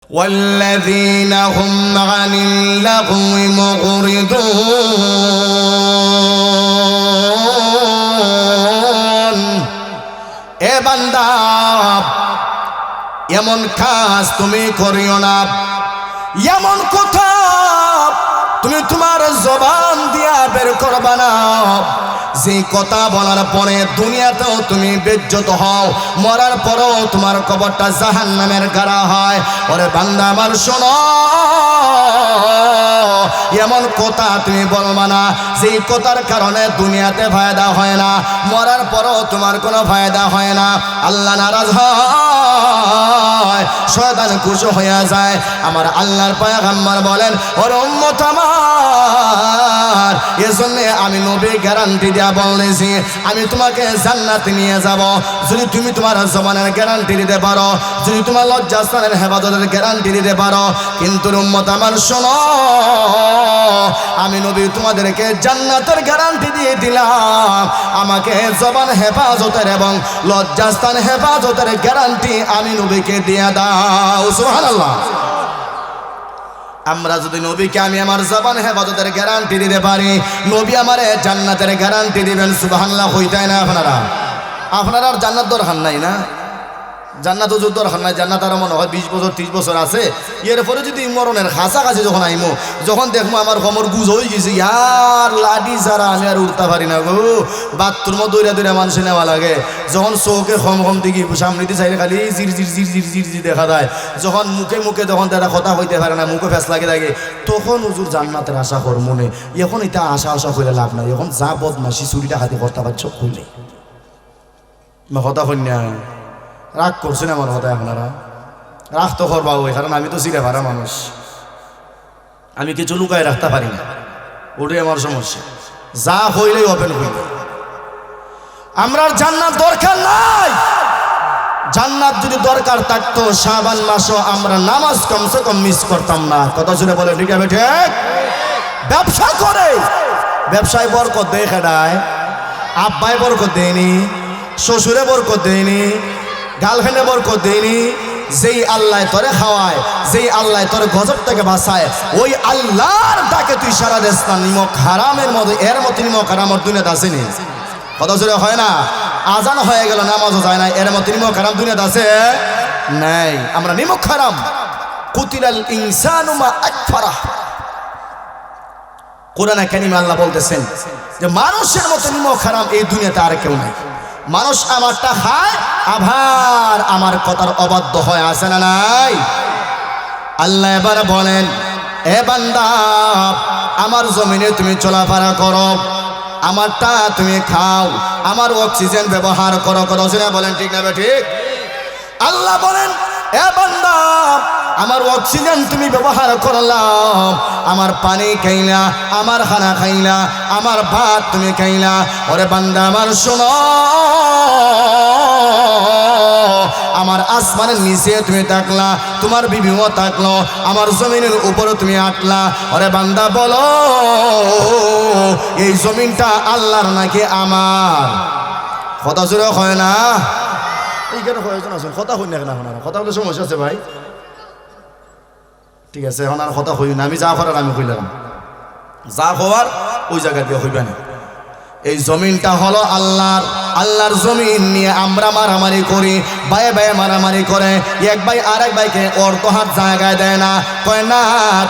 والذين هم عن اللغو معرضون এ বান্দা এমন কাজ তুমি করিও না, এমন কথা তুমি তোমার জবান দিয়া বের করবা না যে কথা বলার পরে দুনিয়াতেও তুমি বেজ্জত হও, মরার পরেও তোমার কবরটা জাহান্নামের গাড়া হয়। ওরে বান্দা আমার শোনো, এমন কথা তুমি বলবা না যেই কথার কারণে দুনিয়াতে ফায়দা হয় না, মরার পরেও তোমার কোনো ফায়দা হয় না। আল্লাহ নারাজ হয়, শয়তান খুশি হয়ে যায়। আমার আল্লাহর পয়গম্বর বলেন, ওর উম্মত আমার, এজন্য আমি নবী গ্যারান্টি দেয়া বলেছি আমি তোমাকে জান্নাতে নিয়ে যাব যদি তুমি তোমার জবানের গ্যারান্টি দিতে পারো, যদি তোমার লজ্জাস্থানের হেফাজতের গ্যারান্টি দিতে পারো। কিন্তু উম্মত আমার শোনো, আমি নবী তোমাদেরকে জান্নাতের গ্যারান্টি দিয়ে দিলাম, আমাকে জবান হেফাজতের এবং লজ্জাস্থান হেফাজতের গ্যারান্টি আমি নবীকে দিয়ে দাও। সুবহানাল্লাহ। আমরা যদি নবীকে আমি আমার জবান হেফাজতের গ্যারান্টি দিতে পারি, নবী আমারে জান্নাতের গ্যারান্টি দিবেন। সুবহানাল্লাহ। হইতাই না আপনারা আর জান্নাত দরকার নাই না, জান্নাত হুজুর দরকার নাই। জান্নাত আর মনে হয় 20 বছর 30 বছর আছে। এরপরে যদি মরণের কাছাকাছি যখন আইমো, যখন দেখবো আমার কমর গুজ হয়ে গেছে, ইয়ার লাডি যারা আমি আর উঠতে পারি না গো, বাথরুমও দৌড়া দৌড়া মানুষ নেওয়া লাগে। যখন চোখে কম দিকে সামনে দিয়ে চাইলে খালি জির জির জির জির জির জির দেখা যায়। যখন মুখে মুখে তখন তারা কথা হইতে পারে না, মুখে ফেস লাগে থাকে, তখন হুজুর জান্নাতের আশা কর মনে। এখন এটা আশা করে লাভ নাই। এখন যা বদমাশি চুরিটা হাতে করতে পারছ কইলে কথা কন্যা রাগ করছেন আমার কথা। আপনারা রাগ তো করবা ওই, কারণ আমি তো চিড়ে ভাড়া মানুষ, আমি কিছু লুকায় রাখতে পারি না, ওটাই আমার সমস্যা। যা হইলেই ওপেন হইলে। আমরা জান্নাত দরকার নাই। জান্নাত যদি দরকার থাকতো শাবান মাসও আমরা নামাজ কমসে কম মিস করতাম না। কথা শুনে বলে ঠিক আছে ঠিক। ব্যবসা করে, ব্যবসায় বরকত দেয় খেডায়, আব্বাই বরকত দেয়নি, শ্বশুরে বরকত দেয়নি, গার্লফ্রেন্ডে বরকত দেয়নি। যেই আল্লাহ তোরে খাওয়ায়, যেই আল্লাহ তোরে গজব থেকে বাঁচায়, ওই আল্লাহর ডাকে তুই সারা দেশ না। নিমক হারামের মধ্যে এর মতো নিমক হারাম দুনিয়াতে আসেনি। কথা জোরে হয় না, আজান হয়ে গেল নামাজও যায় না, এর মতো নিমক হারাম দুনিয়াতে আছে নাই। আমরা নিমক হারাম। কুতিলাল ইনসানু মা আকফারা, কোরআনে কারিমে আল্লাহ বলতেছেন যে মানুষের মতো নিমক হারাম এই দুনিয়াতে আর কেউ নাই। মানুষ আমারটা খায় আবার আমার কথার অবাধ্য হয়, আছে না নাই? আল্লাহ এবার বলেন, এ বান্দা আমার জমিনে তুমি চলাফেরা করো, আমারটা তুমি খাও, আমার অক্সিজেন ব্যবহার করো। কথা শুনে বলেন ঠিক না ঠিক? আল্লাহ বলেন, এ বান্দা আমার অক্সিজেন তুমি ব্যবহার করলাম, আমার পানি খাইলা, আমার খানা খাইলা, আমার ভাত তুমি খাইলা। ওরে বান্দা আমার শোনো, আমার আসমানের নিচে তুমি থাকলা, তোমার বিবিও থাকলো, আমার জমিনের উপরে তুমি আটলা। ওরে বান্দা বলো, এই জমিনটা আল্লাহর নাকি আমার? কথা জোরে হয় না? এইখানে কয়েকজন আছেন কথা হই না কেন? আপনারা কথা বলে সমস্যা আছে ভাই? ঠিক আছে, এখন আর কথা হই না। আমি যা করার আমি কইলাম, যা হওয়ার ওই জায়গা দিয়ে হইবে না। এই জমিনটা হলো আল্লাহর। আল্লাহর জমিন নিয়ে আমরা মারামারি করি, ভাইয়ে ভাইয়ে মারামারি করে। এক ভাই আরেক ভাইকে ওর তো হাত জায়গায় দেয় না, কয় না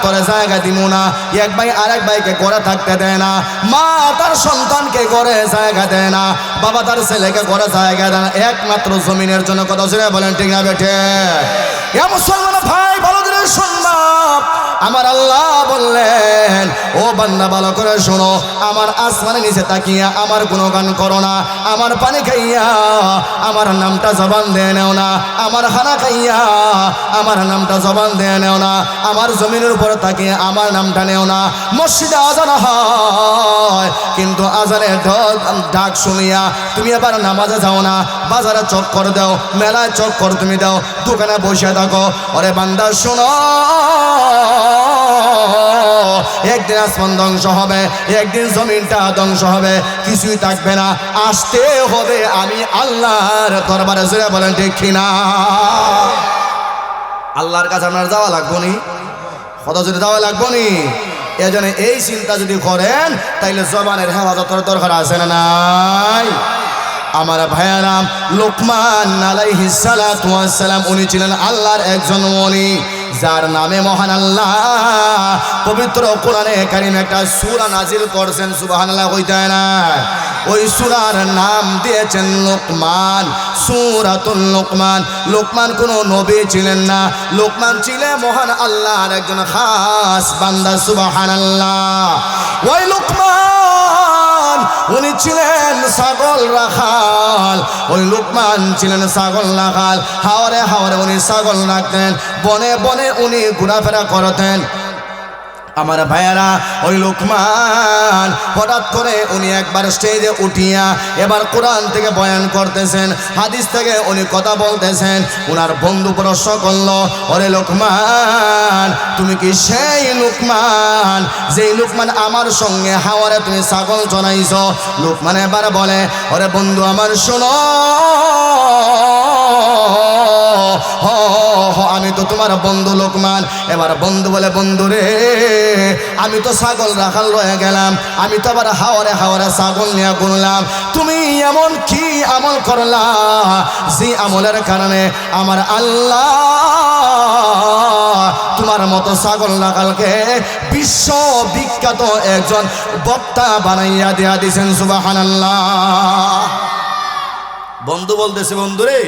তোরে জায়গা দিব না। এক ভাই আরেক ভাইকে ঘরে থাকতে দেয় না, মা তার সন্তানকে ঘরে জায়গা দেয় না, বাবা তার ছেলেকে ঘরে জায়গা দেয় না, একমাত্র জমিনের জন্য। কথা শুনে বলেন ঠিক না বেঠে? এ মুসলমান ভাই ভালো করে শুনবা, আমার আল্লাহ বললেন, ও বান্দা ভালো করে শোনো, আমার আসমানের নিচে তাকিয়া আমার গুণগান করো না, আমার পানি খাইয়া আমার নামটা জবান দিয়ে নেও না, আমার খানা খাইয়া আমার নামটা জবান দিয়ে নেও না, আমার জমিনের উপরে তাকিয়ে আমার নামটা নেও না। মসজিদে আজান হয়, কিন্তু আজানের ডাক শুনিয়া তুমি এবার নামাজে যাও না, বাজারে চক্কর দাও, মেলায় চক্কর তুমি দাও, দোকানে বসে থাকো। ওরে বান্দা শোনো, একদিন আসমান ধ্বংস হবে, একদিন জমিনটা ধ্বংস হবে, কিছুই থাকবে না। আসতে হবে আমি আল্লাহর দরবারে। জোরে বলেন ঠিক কিনা? আল্লাহর কাছে আপনার যাওয়া লাগবো নি, কত যদি যাওয়া লাগবো নি। এজন্য এই চিন্তা যদি করেন তাইলে জবানের হেফাজতের দরকার আছে না নাই? আমার ভাইয়ারাম, লোকমান আলাইহিস সালাতু ওয়াস সালাম উনি ছিলেন আল্লাহর একজন ওলি, যার নামে মহান আল্লাহ পবিত্র কোরআনে কারীমে একটা সূরা নাজিল করেছেন। সুবহানাল্লাহ কইতে না? ওই সূরার নাম দিয়েছেন লোকমান, সূরাতুল লোকমান। লোকমান কোনো নবী ছিলেন না, লোকমান ছিলেন মহান আল্লাহর একজন খাস বান্দা। সুবহানাল্লাহ। ওই লোকমান উনি ছিলেন ছাগল রাখাল। ওই লোকমান ছিলেন ছাগল রাখাল। হাওরে হাওরে উনি ছাগল রাখতেন, বনে বনে উনি ঘোরাফেরা করতেন। আমার ভাইয়ারা, ওই লোকমান হঠাৎ করে উনি একবার স্টেজে উঠিয়া এবার কোরআন থেকে বয়ান করতেছেন, হাদিস থেকে উনি কথা বলতেছেন। ওনার বন্ধু প্রশ্ন করলো, ওরে লোকমান, তুমি কি সেই লোকমান যেই লোকমান আমার সঙ্গে হাওরে তুমি ছাগল চড়াইছ? লোকমান এবার বলে, ওরে বন্ধু আমার শোনো, আমি তো তোমার বন্ধু লোকমান। এবার বন্ধু বলে, বন্ধু রে, আমি তো ছাগল রাখাল রয়ে গেলাম, আমি তো আবার হাওরে হাওরে ছাগল নিয়ে ঘুরলাম। তুমি এমন কি আমল করলা যে আমলের কারণে আমার আল্লাহ তোমার মতো ছাগল রাখালকে বিশ্ব বিখ্যাত একজন বক্তা বানাইয়া দিয়া দিয়েছেন? সুবহানাল্লাহ। বন্ধু বলতেছে, বন্ধু রে,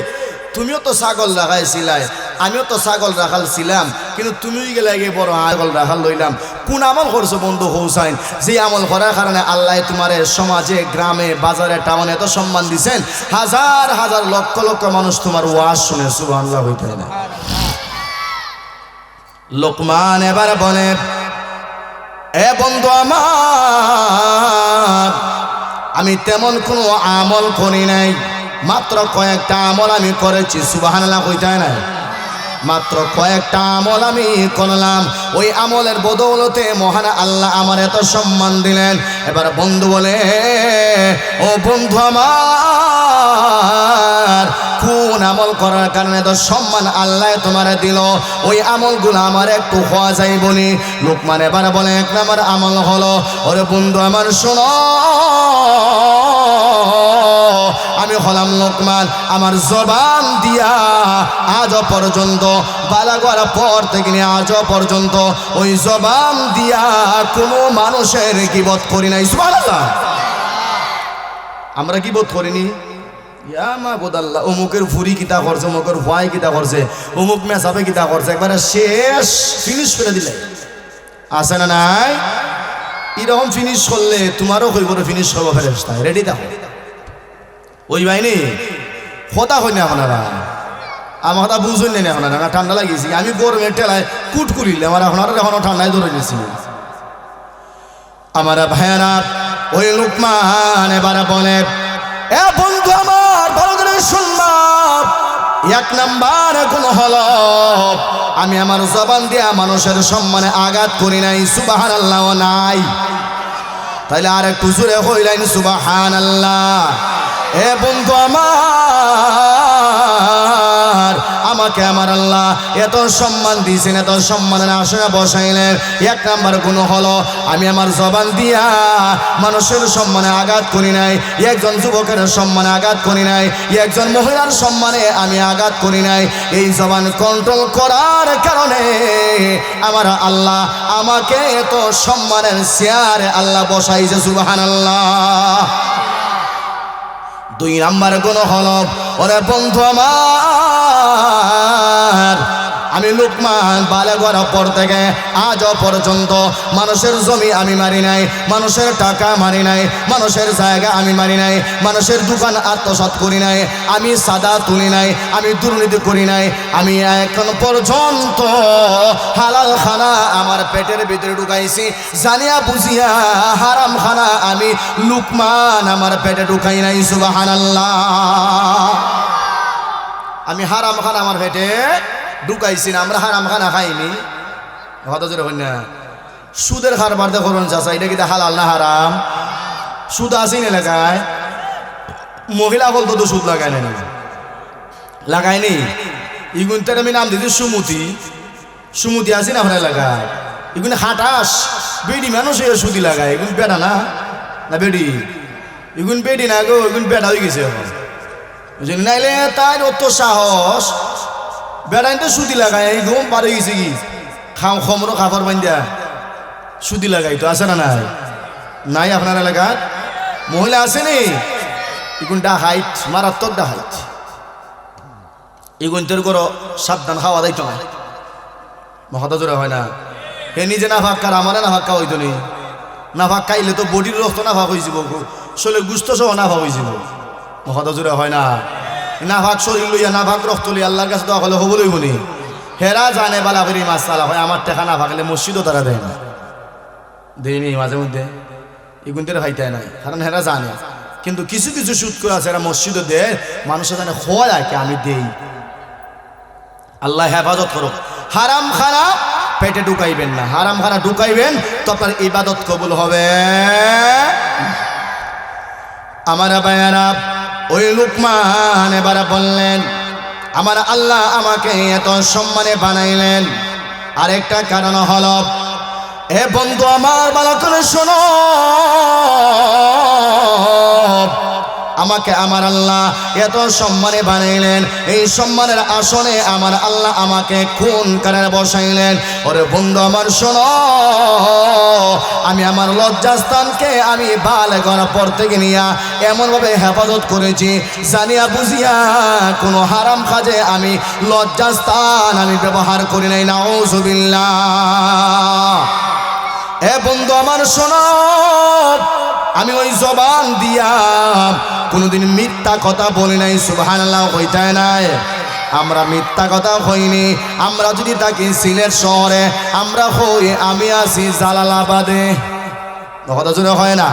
তুমিও তো ছাগল রাখাইছিলাই, আমিও তো ছাগল রাখাল ছিলাম, কিন্তু তুমিও গেলে গিয়ে বড় ছাগল রাখাল লইলাম। কোন আমল করছো বন্ধু হোসাইন, যে আমল করার কারণে আল্লাহ তোমার সমাজে, গ্রামে, বাজারে, টাউনে এত সম্মান দিচ্ছেন? হাজার হাজার লক্ষ লক্ষ মানুষ তোমার ওয়াজ শুনে। সুবহানাল্লাহ হইতে না? লোকমান এবার বলে, এ বন্ধু আমার, আমি তেমন কোনো আমল করি নাই, মাত্র কয়েকটা আমল আমি করেছি। সুবহানাল্লাহ কইতে নাই? মাত্র কয়েকটা আমল আমি করলাম, ওই আমলের বদৌলতে মহান আল্লাহ আমার এত সম্মান দিলেন। এবার বন্ধু বলে, ও বন্ধু আমার, কোন আমল করার কারণে তো সম্মান আল্লাহ তোমার দিল? ওই আমলগুলো আমার একটু হওয়া যায় বলি। লোকমান এবার বলে, এক নাম্বার আমল হলো, ওরে বন্ধু আমার শোনো, আমি হলাম লোকমান, আমার জবান দিয়া আজ পর্যন্ত, বালাগর পর থেকে নিয়ে আজ পর্যন্ত ওই জবান দিয়া কোনো মানুষের গীবত করি নাই। সুবহানাল্লাহ। আমরা গীবত করিনি? অমুকের ফুরি কিতা করছে, অমুকের ভয় কিতা করছে, অমুক মেসাবে কিতা করছে, একবারে শেষ ফিনিশ করে দিলে। আছে না নাই? এরকম ফিনিশ করলে তোমারও কই করে ফিনিশ করবো ফেরেশতা। রেডি থাকো। ওই বাইনি কথা কই না আপনারা, আমার কথা বুঝুন না আপনারা। ঠান্ডা লাগিয়েছি, আমি গরমের টেলায় কুট করিলে আমার আপনারা এখনো ঠান্ডায় ধরে নিয়েছি। আমার ভাইয়ারা, ওই লোকমান এবার বলে, এ বন্ধু আমার, ভালো করে শুনবা, এক নাম্বার কোন হলো, আমি আমার জবান দিয়া মানুষের সম্মানে আঘাত করি নাই। সুবহানাল্লাহ নাই? তাইলে আর একটু জোরে হইলেন সুবহানাল্লাহ। এ বন্ধু আমার, আমাকে আমার আল্লাহ এত সম্মান দিয়েছেন, এত সম্মানের আসনে বসাইলেন। এক নাম্বার গুণ হলো, আমি আমার জবান দিয়া মানুষের সম্মানে আঘাত করি নাই, একজন যুবকের সম্মানে আঘাত করি নাই, একজন মহিলার সম্মানে আমি আঘাত করি নাই। এই জবান কন্ট্রোল করার কারণে আমার আল্লাহ আমাকে এত সম্মানের চেয়ারে আল্লাহ বসাইছে। সুবহানাল্লাহ। দুই নাম্বার গুণ হলো, ওরে বন্ধু আমার, আমি লোকমান বালেগর পর থেকে আজ পর্যন্ত মানুষের জমি আমি মারি নাই, মানুষের টাকা মারি নাই, মানুষের জায়গা আমি মারি নাই, মানুষের দোকান আত্মসাৎ করি নাই, আমি সাদা তুলি নাই, আমি দুর্নীতি করি নাই, আমি এখন পর্যন্ত হালাল খানা আমার পেটের ভিতরে ঢুকাইছি, জানিয়া বুঝিয়া হারাম খানা আমি লোকমান আমার পেটে ঢুকাই নাই। সুবহানাল্লাহ। আমি হারাম খানা আমার পেটে ঢুকাইছি না, আমরা হারাম খানা খাইনি। হয়তো যেটা হয় না, সুদের কারবার দেখুন চাচা, এটা কি হালাল না হারাম? সুদ আসেনি এলাকায়, মহিলা বলতো তো সুদ লাগায় না, লাগায়নি। ইগুনটার আমি নাম দিতে সুমতি আছে না আপনার এলাকায় এগুলো হাটাস বেডি মানুষ সুদি লাগায় এগুন বেড়া না না বেডি এগুন বেডি না গো এগুন বেড়া হয়ে গেছে বুঝলি নাইলে তাই অত সাহস বেড়াইতে সুদি লাগায় এগুন পারে গেছে কি খমরো খাবার বান্ধা সুদি লাগাই তো আছে না নাই নাই আপনার এলাকার মহিলা আসেনি এগুন ডাহাইট মারাত্মক ডাহাইট এগুন তোর করো সাবধান খাওয়া দায়িত্ব না মহতা জোরে হয় না হে নিজে না ভাগ কার আমারে না ভাগ খাওয়া হইতো নেই না ভাগ খাইলে তো বডির রক্ত না ভাগ হয়ে যাব শরীরের গুস্ত সহ না ভাগ হয়ে যাব মহতা জোরে হয় না ভাগ শরীর লইয়া না ভাগ রক্ত লইয়া আল্লাহর কাছে তো হলে হবলই বলি হেরা জানে বালা করি মাছ চালা হয় আমার টেকা না ভাগলে মসজিদও তারা দেয় না দেয়নি মাঝে মধ্যে এগুনদের ভাইটাই নাই কারণ হেরা জানে কিন্তু কিছু কিছু সুদ করে আছে এরা মসজিদও দেয় মানুষের জানে হয় কি আমি দেই আল্লাহ হেফাজত করো হারাম খানা পেটে ঢুকাইবেন না হারাম খানা ঢুকাইবেন তো আপনার ইবাদত কবুল হবে আমার ভাইয়ারা ওই লুকমান এবার বললেন আমার আল্লাহ আমাকে এত সম্মানে বানাইলেন আরেকটা কারণ হলো এ বন্ধু আমার ভালো করে শোনো আমাকে আমার আল্লাহ এত সম্মানে বানাইলেন এই সম্মানের আসনে আমার আল্লাহ আমাকে খুন করে বসাইলেন ওরে বন্ধু আমার শোনো আমি আমার লজ্জাস্থানকে আমি ভালো করার পর থেকে নিয়ে এমনভাবে হেফাজত করেছি জানিয়া বুঝিয়া কোনো হারাম কাজে আমি লজ্জাস্থান আমি ব্যবহার করি নাই নাউজুবিল্লাহ এ বন্ধু আমার শোনো আমি ওই জবান দিয়া কোনোদিন মিথ্যা কথা বলি নাই সুবহানাল্লাহ হইতে নাই আমরা মিথ্যা কথা হইনি আমরা যদি থাকি সিলেট শহরে আমরা হই আমি আছি জালালাবাদে কথা জোরে হয় না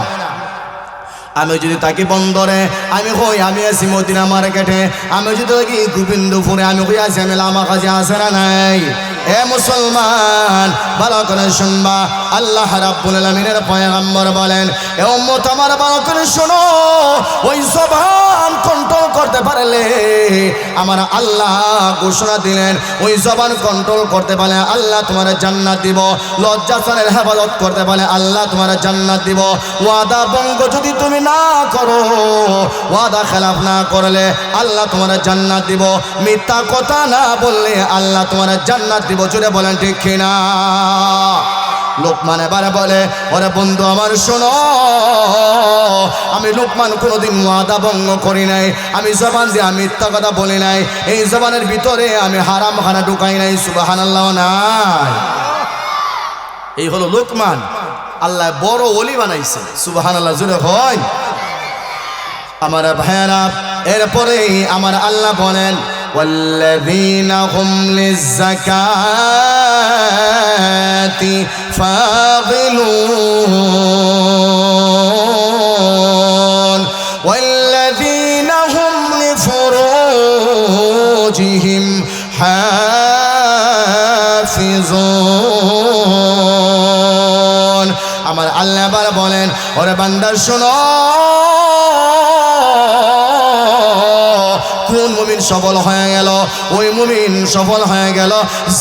আমি যদি থাকি বন্দরে আমি হই আমি আছি মদিনা মার্কেটে আমি যদি থাকি গোবিন্দপুরে আমি হই আছি আমি লামা কাজে আসে না নাই এ মুসলমান ভালো করে শুনবা আল্লাহ রাব্বুল আলামিনের পয়গম্বর বলেন এ উম্মত আমার ভালো করে শোনো ওই জবান কন্ট্রোল করতে পারলে আমার আল্লাহ ঘোষণা দিলেন ওই জবান কন্ট্রোল করতে পারলে আল্লাহ তোমার জান্নাত দিব লজ্জাস্থানের হেফাজত করতে পারলে আল্লাহ তোমার জান্নাত দিব ওয়াদা ভঙ্গ যদি তুমি না করো ওয়াদা খেলাফ না করলে আল্লাহ তোমার জান্নাত দিব মিথ্যা কথা না বললে আল্লাহ তোমার জান্নাত দিব জুড়ে বলেন ঠিক কিনা লোকমান এবার বলে ওরে বন্ধু আমার শোনো আমি লোকমান কোনোদিন ওয়াদা ভঙ্গ করি নাই আমি জবান দিয়ে মিথ্যা কথা বলি নাই এই জবানের ভিতরে আমি হারাম খানা ঢুকাই নাই সুবহানাল্লাহ নাই এই হলো লোকমান আল্লাহ বড় ওলি বানাইছে সুবহানাল্লাহ জুড়ে হয় আমার ভাইয়েরা এরপরে আমার আল্লাহ বলেন والذين هم للزكاة فاعلون والذين هم لفروجهم حافظون আমার আল্লাহ আবার বলেন ওরে বান্দা শোনো কোন মুমিন সফল হয়ে গেল ওই মুমিন সফল হয়ে গেল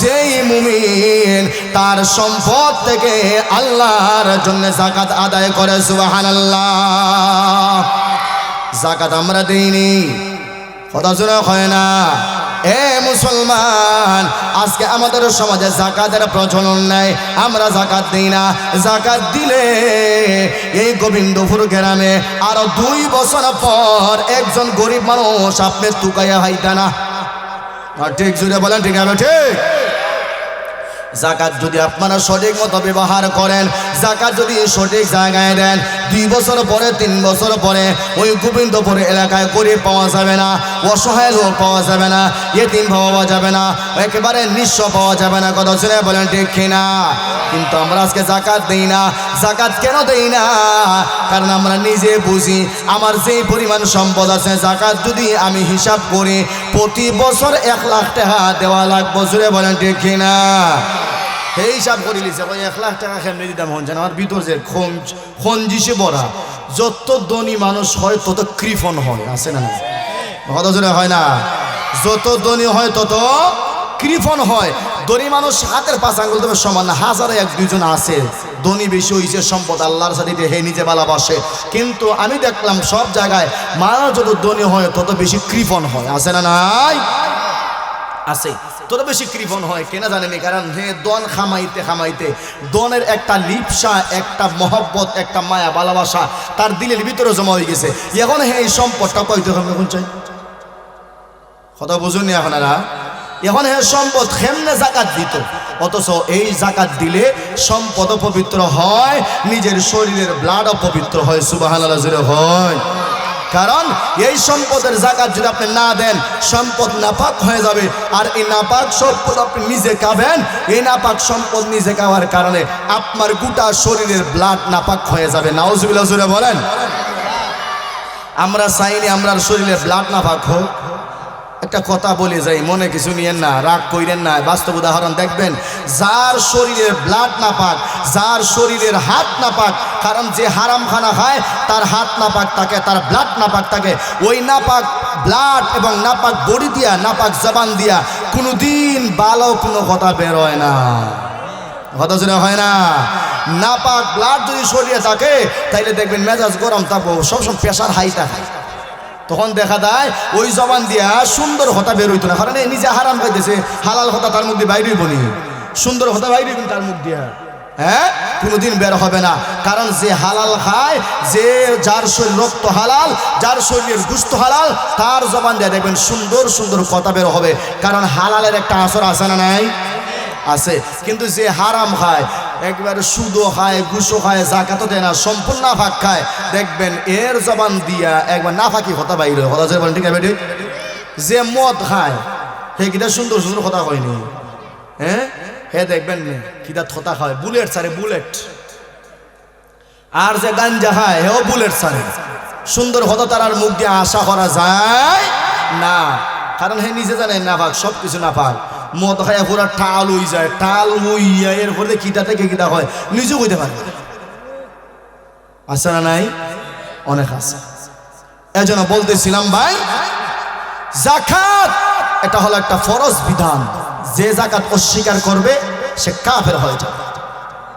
যেই মুমিন তার সম্পদ থেকে আল্লাহর জন্য যাকাত আদায় করে সুবহানাল্লাহ যাকাত আমরা দেইনি কথা শোনা হয় না এ মুসলমান আজকে আমাদের সমাজে যাকাতের প্রচলন নাই আমরা যাকাত দেই না যাকাত দিলে এই গোবিন্দপুর গ্রামে আরো 2 বছর পর একজন গরিব মানুষ আপনি তুকাইয়া হাইতা না ঠিক জুড়ে বলেন ঠিক আছে ঠিক যাকাত যদি আপনারা সঠিক মতো ব্যবহার করেন যাকাত যদি সঠিক জায়গায় দেন 2 বছর পরে 3 বছর পরে ওই গোবিন্দপুর এলাকায় গরিব পাওয়া যাবে না অসহায় লোক পাওয়া যাবে না ইতিম পাওয়া যাবে না একেবারে নিঃস্ব পাওয়া যাবে না কথা শুনে বলেন ঠিক কিনা কিন্তু আমরা আজকে যাকাত দেই না যাকাত কেন দেই না কারণ আমরা নিজে বুঝি আমার যেই পরিমাণ সম্পদ আছে যাকাত যদি আমি হিসাব করি প্রতি বছর 1 লাখ টাকা দেওয়া লাগবে জুড়ে বলেন ঠিক কিনা এই হিসাব করে লিছে 1 লাখ টাকা কেমনি দিতাম হন আমার ভিতর যে খঞ্জিসে ভরা যত ধনী মানুষ হয় তত কৃপণ হয় আছে না কথা জোরে হয় না যত ধনী হয় তত কৃপণ হয়। ধনী মানুষ হাতের 5 আঙ্গুল তবে সমান না, হাজারে 1-2 জন আছে ধনী বেশি হয়েছে, সম্পদ আল্লাহর সাথে হে নিজে ভালোবাসে। কিন্তু আমি দেখলাম সব জায়গায় মানুষ যত ধনী হয় তত বেশি কৃপণ হয়, আছে না নাই? আছে, তত বেশি কৃপণ হয়। কেন জানেনি? কারণ হে দন খামাইতে খামাইতে দনের একটা লিপসা, একটা মহব্বত, একটা মায়া ভালোবাসা তার দিলের ভিতরে জমা হয়ে গেছে। এখন হে এই সম্পদটা কইতে হবে কোন চাই, কথা বুঝুনি আপনারা? এখন হে সম্পদ কেমনে জাকাত দিত, অথচ এই জাকাত দিলে সম্পদ পবিত্র হয়, নিজের শরীরের ব্লাডও পবিত্র হয়। সুবহানাল্লাহ জোরে হয়। কারণ এই সম্পদের জাকাত যদি আপনি না দেন, সম্পদ নাপাক হয়ে যাবে। আর এই নাপাক সম্পদ আপনি নিজে খাবেন, এই নাপাক সম্পদ নিজে খাওয়ার কারণে আপনার গোটা শরীরের ব্লাড নাপাক হয়ে যাবে। নাউজুবিল্লাহ জোরে বলেন। আমরা চাইনি আমরার শরীরের ব্লাড নাপাক হোক। একটা কথা বলে যাই, মনে কিছু নিয়েন না, রাগ কইরেন না। বাস্তব উদাহরণ দেখবেন, যার শরীরের ব্লাড নাপাক, যার শরীরের হাত নাপাক, কারণ যে হারাম খানা খায় তার হাত নাপাক থাকে, তার ব্লাড নাপাক থাকে। ওই নাপাক ব্লাড এবং নাপাক বডি দিয়া, নাপাক জবান দিয়া কোনোদিন ভালো কোনো কথা বের হয় না, কথা শুনে হয় না। নাপাক ব্লাড যদি শরীরে থাকে তাইলে দেখবেন মেজাজ গরম থাকবো, সবসময় প্রেশার হাই থাকে। তখন দেখা যায় ওই জবান দিয়া সুন্দর কথা বের হইতো না, কারণ নিজে হারাম খাইতেছে। হালাল কথা তার মুখ দিয়ে বাইরে বলি, সুন্দর কথা বাইরে তার মুখ দিয়া, হ্যাঁ, কোনোদিন বের হবে না। কারণ যে হালাল খায়, যে যার শরীর রক্ত হালাল, যার শরীরের গুস্ত হালাল, তার জবান দিয়ে দেখবেন সুন্দর সুন্দর কথা বের হবে। কারণ হালালের একটা আসর আছে না নাই? আছে। কিন্তু যে হারাম খায়, একবারে সুদও খায়, ঘুষও খায়, জাকাতও দেয় না, সম্পূর্ণ নাফাক খায়, দেখবেন এর জবান দিয়া একবার নাফাকি কথা বাইরে কথা বলেন, ঠিক আছে? যে মদ খায় হে কিটা সুন্দর সুন্দর কথা হয়নি, হ্যাঁ, হে দেখবেন কিটা কথা খায় বুলেট সারে, বুলেট। আর যে গাঞ্জা খায় হেও বুলেট সারে, সুন্দর কথা তার আর মুখ দিয়ে আশা করা যায় না। কারণ হে নিজে জানে নাফাক, সব কিছু নাফাক। মদ খায় পুরা টাল হই যায়, টাল হইয়া এরপরে কিটা থেকে কিটা হয় নিজেও কইতে পারে। আছে না নাই? অনেক আছে। এজন্য বলতেছিলাম ভাই, যাকাত এটা হলো একটা ফরজ বিধান। যে যাকাত অস্বীকার করবে সে কাফের হয়ে যাবে।